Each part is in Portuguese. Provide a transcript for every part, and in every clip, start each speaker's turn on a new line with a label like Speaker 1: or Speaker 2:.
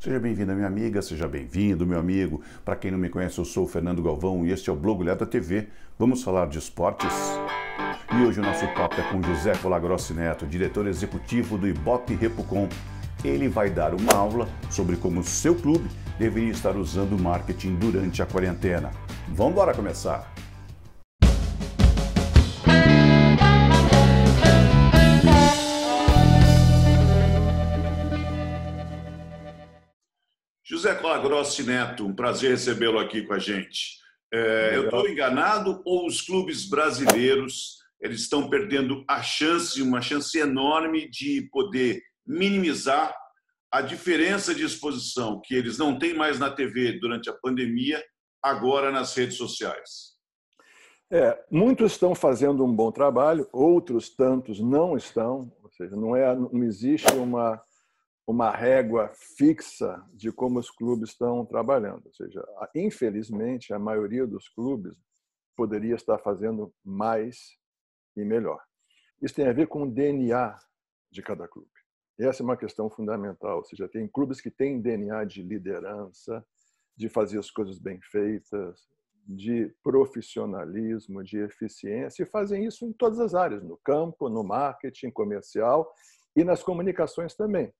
Speaker 1: Seja bem-vinda, minha amiga, seja bem-vindo, meu amigo. Para quem não me conhece, eu sou o Fernando Galvão e este é o Blog Olhada TV. Vamos falar de esportes? E hoje o nosso papo é com José Colagrossi Neto, diretor executivo do Ibope Repucom. Ele vai dar uma aula sobre como o seu clube deveria estar usando o marketing durante a quarentena. Vamos embora começar! José Colagrossi Neto, um prazer recebê-lo aqui com a gente. Eu estou enganado ou os clubes brasileiros eles estão perdendo a chance, uma chance enorme de poder minimizar a diferença de exposição que eles não têm mais na TV durante a pandemia, agora nas redes sociais?
Speaker 2: Muitos estão fazendo um bom trabalho, outros tantos não estão, ou seja, não existe uma régua fixa de como os clubes estão trabalhando. Ou seja, infelizmente, a maioria dos clubes poderia estar fazendo mais e melhor. Isso tem a ver com o DNA de cada clube. Essa é uma questão fundamental. Ou seja, tem clubes que têm DNA de liderança, de fazer as coisas bem feitas, de profissionalismo, de eficiência, e fazem isso em todas as áreas, no campo, no marketing comercial e nas comunicações também.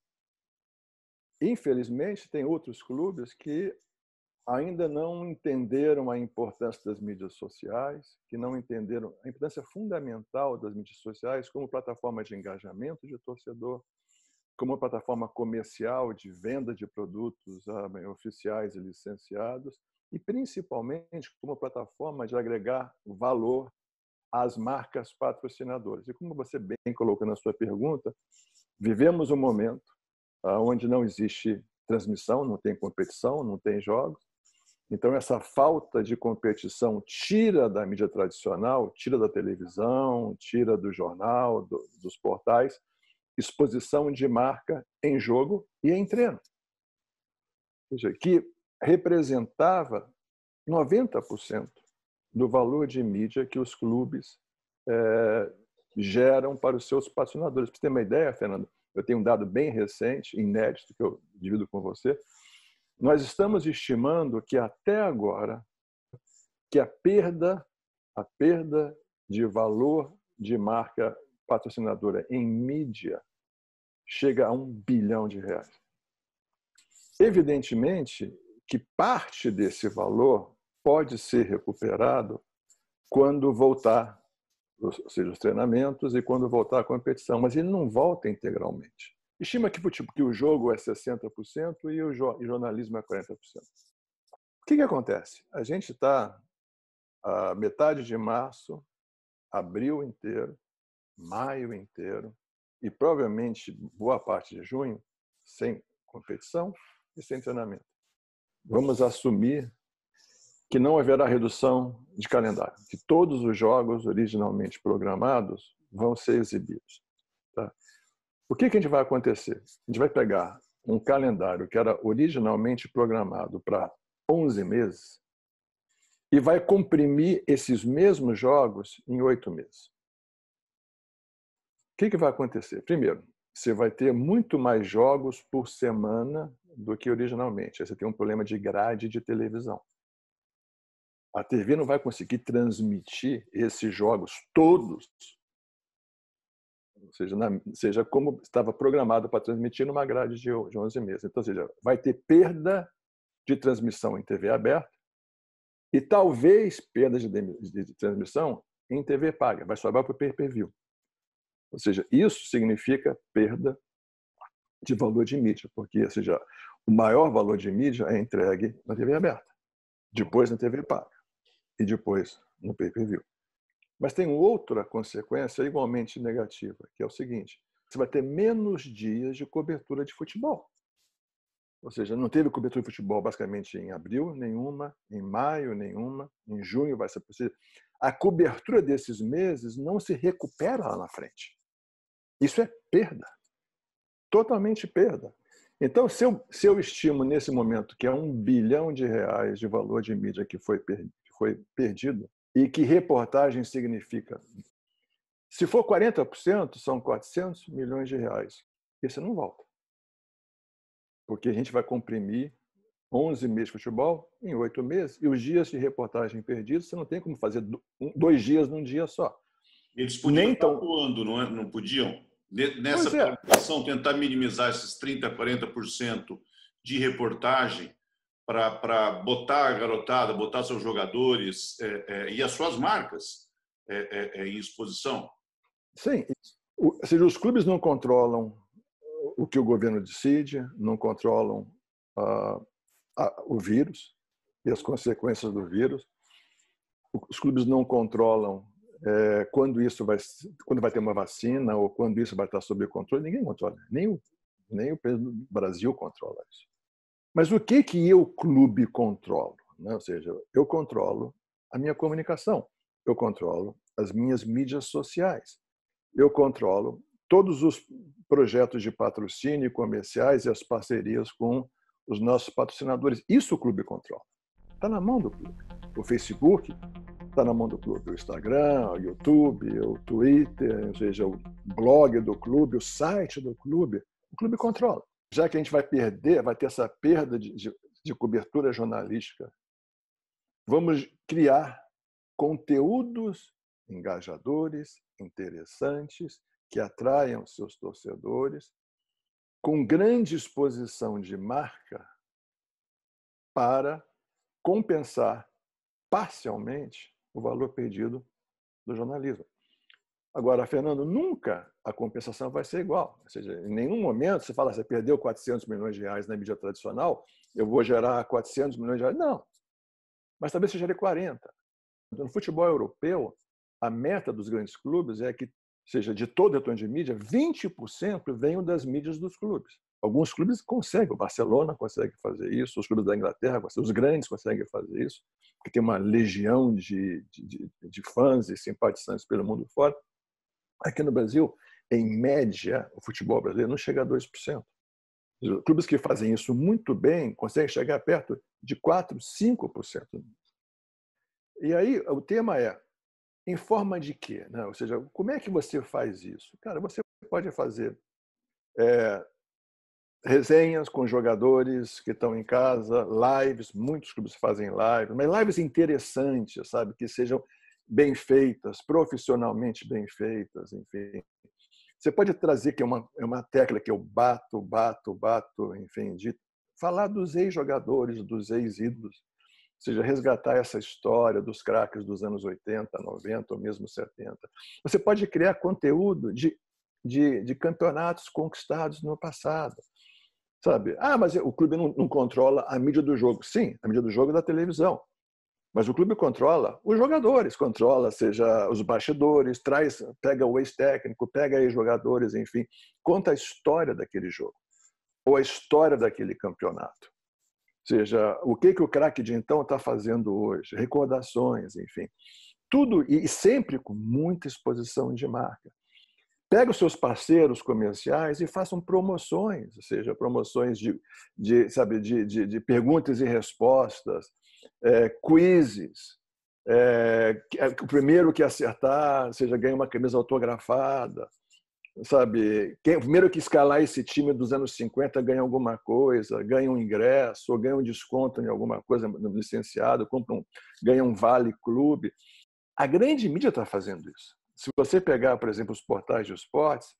Speaker 2: Infelizmente, tem outros clubes que ainda não entenderam a importância das mídias sociais, que não entenderam a importância fundamental das mídias sociais como plataforma de engajamento de torcedor, como plataforma comercial de venda de produtos oficiais e licenciados, e principalmente como plataforma de agregar valor às marcas patrocinadoras. E como você bem colocou na sua pergunta, vivemos um momento onde não existe transmissão, não tem competição, não tem jogos. Então, essa falta de competição tira da mídia tradicional, tira da televisão, tira do jornal, dos portais, exposição de marca em jogo e em treino. Ou seja, que representava 90% do valor de mídia que os clubes geram para os seus patrocinadores. Para você ter uma ideia, Fernando, eu tenho um dado bem recente, inédito, que eu divido com você. Nós estamos estimando que até agora que a perda de valor de marca patrocinadora em mídia chega a R$ 1 bilhão. Evidentemente que parte desse valor pode ser recuperado quando voltar, ou seja, os treinamentos e quando voltar a competição, mas ele não volta integralmente. Estima que o jogo é 60% e o jornalismo é 40%. O que acontece? A gente está a metade de março, abril inteiro, maio inteiro e provavelmente boa parte de junho sem competição e sem treinamento. Vamos assumir que não haverá redução de calendário, que todos os jogos originalmente programados vão ser exibidos. Tá? O que a gente vai acontecer? A gente vai pegar um calendário que era originalmente programado para 11 meses e vai comprimir esses mesmos jogos em 8 meses. O que vai acontecer? Primeiro, você vai ter muito mais jogos por semana do que originalmente. Aí você tem um problema de grade de televisão. A TV não vai conseguir transmitir esses jogos todos, ou seja, como estava programado para transmitir numa grade de 11 meses. Então, ou seja, vai ter perda de transmissão em TV aberta e talvez perda de transmissão em TV paga. Vai sobrar para o pay-per-view. Ou seja, isso significa perda de valor de mídia, porque ou seja, o maior valor de mídia é entregue na TV aberta, depois na TV paga e depois no pay-per-view. Mas tem outra consequência igualmente negativa, que é o seguinte: você vai ter menos dias de cobertura de futebol. Ou seja, não teve cobertura de futebol basicamente em abril, nenhuma, em maio, nenhuma, em junho vai ser possível. A cobertura desses meses não se recupera lá na frente. Isso é perda, totalmente perda. Então, se eu estimo nesse momento que é R$ 1 bilhão de valor de mídia que foi perdido, e que reportagem significa? Se for 40%, são R$ 400 milhões. Esse não volta. porque a gente vai comprimir 11 meses de futebol em 8 meses, e os dias de reportagem perdidos, você não tem como fazer 2 dias num dia só.
Speaker 1: Eles podiam estar atuando, não é? Não podiam? Nessa programação, tentar minimizar esses 30%, 40% de reportagem para botar a garotada, botar seus jogadores e as suas marcas em exposição?
Speaker 2: Sim. Ou seja, os clubes não controlam o que o governo decide, não controlam o vírus e as consequências do vírus. Os clubes não controlam quando vai ter uma vacina ou quando isso vai estar sob controle. Ninguém controla, nem o presidente do Brasil controla isso. Mas o que eu, clube, controlo? Né? Ou seja, eu controlo a minha comunicação, eu controlo as minhas mídias sociais, eu controlo todos os projetos de patrocínio comerciais e as parcerias com os nossos patrocinadores. Isso o clube controla. Está na mão do clube. O Facebook está na mão do clube. O Instagram, o YouTube, o Twitter, ou seja, o blog do clube, o site do clube. O clube controla. Já que a gente vai ter essa perda de cobertura jornalística, vamos criar conteúdos engajadores, interessantes, que atraiam seus torcedores, com grande exposição de marca para compensar parcialmente o valor perdido do jornalismo. Agora, Fernando, nunca a compensação vai ser igual. Ou seja, em nenhum momento você fala, você perdeu 400 milhões de reais na mídia tradicional, eu vou gerar 400 milhões de reais. Não, mas talvez você gere 40. No futebol europeu, a meta dos grandes clubes é que, seja de todo o retorno de mídia, 20% venham das mídias dos clubes. Alguns clubes conseguem, o Barcelona consegue fazer isso, os clubes da Inglaterra, os grandes conseguem fazer isso, porque tem uma legião de fãs e simpatizantes pelo mundo fora. Aqui no Brasil, em média, o futebol brasileiro não chega a 2%. Os clubes que fazem isso muito bem conseguem chegar perto de 4%, 5%. E aí o tema é, em forma de quê? Ou seja, como é que você faz isso? Cara, você pode fazer resenhas com jogadores que estão em casa, lives, muitos clubes fazem lives, mas lives interessantes, sabe? Que sejam bem feitas, profissionalmente bem feitas, enfim. Você pode trazer, que é uma tecla que eu bato, enfim, de falar dos ex-jogadores, dos ex-ídolos, ou seja, resgatar essa história dos craques dos anos 80, 90 ou mesmo 70. Você pode criar conteúdo de campeonatos conquistados no passado. Sabe? Mas o clube não controla a mídia do jogo. Sim, a mídia do jogo é da televisão. Mas o clube controla os jogadores, controla, seja os bastidores, pega o ex-técnico, pega ex-jogadores, enfim, conta a história daquele jogo ou a história daquele campeonato. Ou seja, o que o craque de então está fazendo hoje, recordações, enfim. Tudo, e sempre com muita exposição de marca. Pega os seus parceiros comerciais e façam promoções, ou seja, promoções de perguntas e respostas, quizzes. O primeiro que acertar, ou seja, ganha uma camisa autografada. Sabe? O primeiro que escalar esse time dos anos 50 ganha alguma coisa, ganha um ingresso, ou ganha um desconto em alguma coisa no licenciado, ganha um vale-clube. A grande mídia está fazendo isso. Se você pegar, por exemplo, os portais de esportes,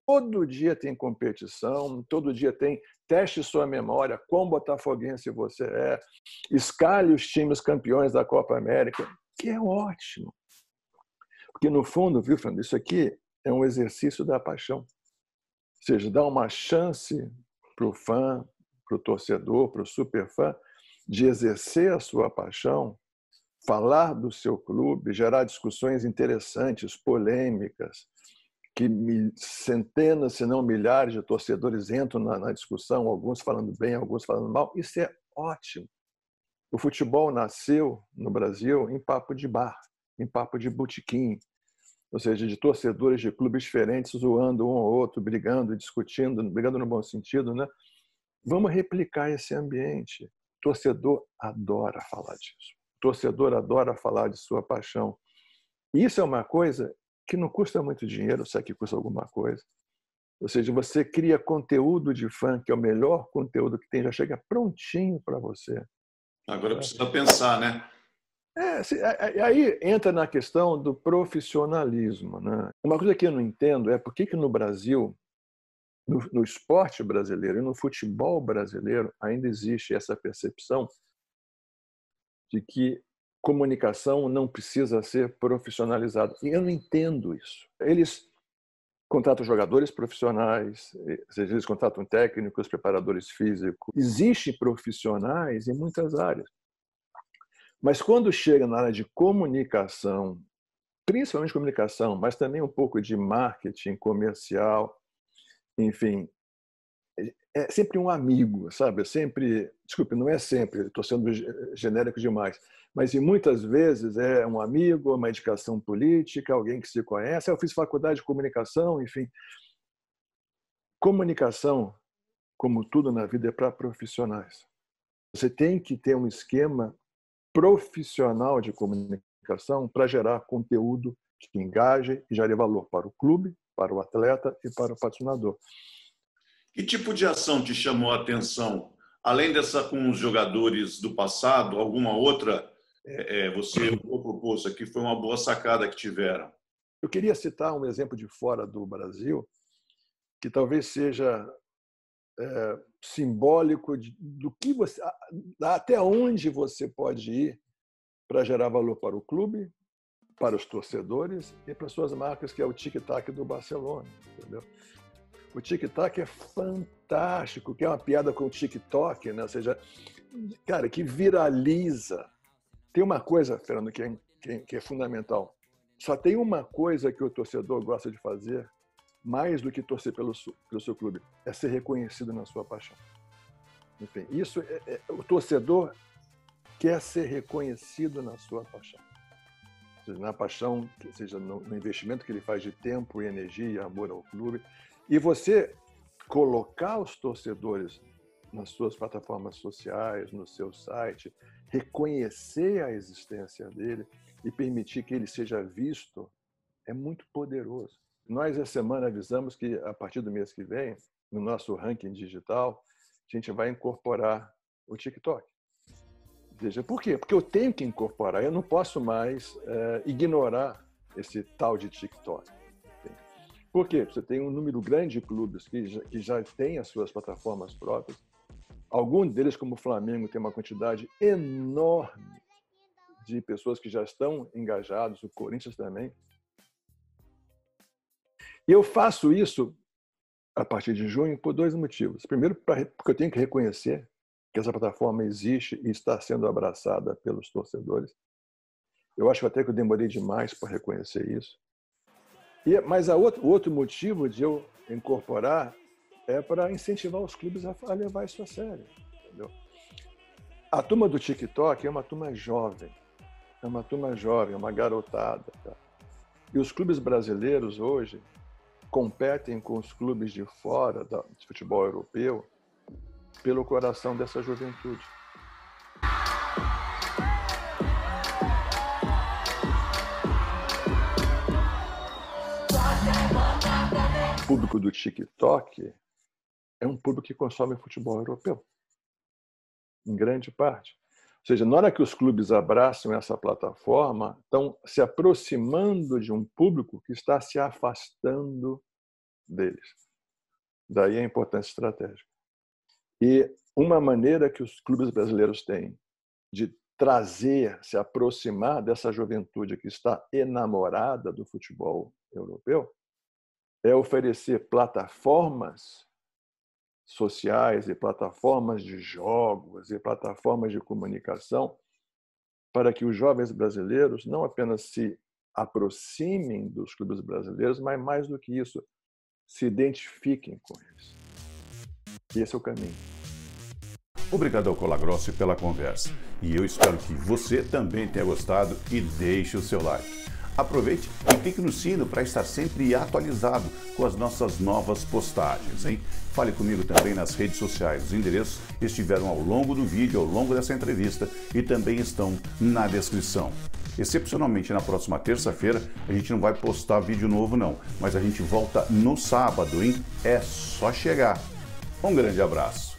Speaker 2: todo dia tem competição, todo dia tem teste sua memória, quão botafoguense você é, escale os times campeões da Copa América, que é ótimo. Porque, no fundo, viu, Fernando, isso aqui é um exercício da paixão. Ou seja, dá uma chance para o fã, para o torcedor, para o superfã, de exercer a sua paixão, falar do seu clube, gerar discussões interessantes, polêmicas, que centenas, se não milhares de torcedores entram na discussão, alguns falando bem, alguns falando mal. Isso é ótimo. O futebol nasceu no Brasil em papo de bar, em papo de botequim, ou seja, de torcedores de clubes diferentes zoando um ao outro, brigando, discutindo, brigando no bom sentido, né? Vamos replicar esse ambiente. O torcedor adora falar disso. O torcedor adora falar de sua paixão. E isso é uma coisa que não custa muito dinheiro, se é que custa alguma coisa. Ou seja, você cria conteúdo de fã, que é o melhor conteúdo que tem, já chega prontinho para você.
Speaker 1: Agora precisa pensar, né?
Speaker 2: Aí entra na questão do profissionalismo, né? Uma coisa que eu não entendo é por que no Brasil, no esporte brasileiro e no futebol brasileiro, ainda existe essa percepção de que comunicação não precisa ser profissionalizada. E eu não entendo isso. Eles contratam jogadores profissionais, eles contratam técnicos, preparadores físicos. Existem profissionais em muitas áreas. Mas quando chega na área de comunicação, principalmente comunicação, mas também um pouco de marketing comercial, enfim, é sempre um amigo, sabe? É sempre, desculpe, não é sempre, estou sendo genérico demais, mas muitas vezes é um amigo, uma indicação política, alguém que se conhece. Eu fiz faculdade de comunicação, enfim. Comunicação, como tudo na vida, é para profissionais. Você tem que ter um esquema profissional de comunicação para gerar conteúdo que engaje e gere valor para o clube, para o atleta e para o patrocinador.
Speaker 1: Que tipo de ação te chamou a atenção? Além dessa com os jogadores do passado, alguma outra você propôs aqui? Foi uma boa sacada que tiveram.
Speaker 2: Eu queria citar um exemplo de fora do Brasil, que talvez seja simbólico do que você, até onde você pode ir para gerar valor para o clube, para os torcedores e para suas marcas, que é o tic-tac do Barcelona, entendeu? O tic-tac é fantástico, que é uma piada com o TikTok, né? Ou seja, cara, que viraliza. Tem uma coisa, Fernando, que é fundamental. Só tem uma coisa que o torcedor gosta de fazer, mais do que torcer pelo seu clube, é ser reconhecido na sua paixão. Enfim, isso o torcedor quer ser reconhecido na sua paixão. Ou seja, na paixão, seja no investimento que ele faz de tempo e energia e amor ao clube. E você colocar os torcedores nas suas plataformas sociais, no seu site, reconhecer a existência dele e permitir que ele seja visto, é muito poderoso. Nós, essa semana, avisamos que, a partir do mês que vem, no nosso ranking digital, a gente vai incorporar o TikTok. Veja, por quê? Porque eu tenho que incorporar, eu não posso mais ignorar esse tal de TikTok. Por quê? Você tem um número grande de clubes que já têm as suas plataformas próprias. Alguns deles, como o Flamengo, tem uma quantidade enorme de pessoas que já estão engajados, o Corinthians também. E eu faço isso, a partir de junho, por dois motivos. Primeiro, porque eu tenho que reconhecer que essa plataforma existe e está sendo abraçada pelos torcedores. Eu acho até que eu demorei demais para reconhecer isso. Mas o outro motivo de eu incorporar é para incentivar os clubes a levar isso a sério. Entendeu? A turma do TikTok é uma turma jovem. É uma garotada. Tá? E os clubes brasileiros hoje competem com os clubes de fora do futebol europeu pelo coração dessa juventude. O público do TikTok é um público que consome futebol europeu, em grande parte. Ou seja, na hora que os clubes abraçam essa plataforma, estão se aproximando de um público que está se afastando deles. Daí a importância estratégica. E uma maneira que os clubes brasileiros têm de trazer, se aproximar dessa juventude que está enamorada do futebol europeu é oferecer plataformas sociais e plataformas de jogos e plataformas de comunicação para que os jovens brasileiros não apenas se aproximem dos clubes brasileiros, mas mais do que isso, se identifiquem com eles. E esse é o caminho.
Speaker 1: Obrigado ao Colagrossi pela conversa. E eu espero que você também tenha gostado e deixe o seu like. Aproveite e clique no sino para estar sempre atualizado com as nossas novas postagens, hein? Fale comigo também nas redes sociais. Os endereços estiveram ao longo do vídeo, ao longo dessa entrevista e também estão na descrição. Excepcionalmente na próxima terça-feira a gente não vai postar vídeo novo não, mas a gente volta no sábado, hein? É só chegar. Um grande abraço.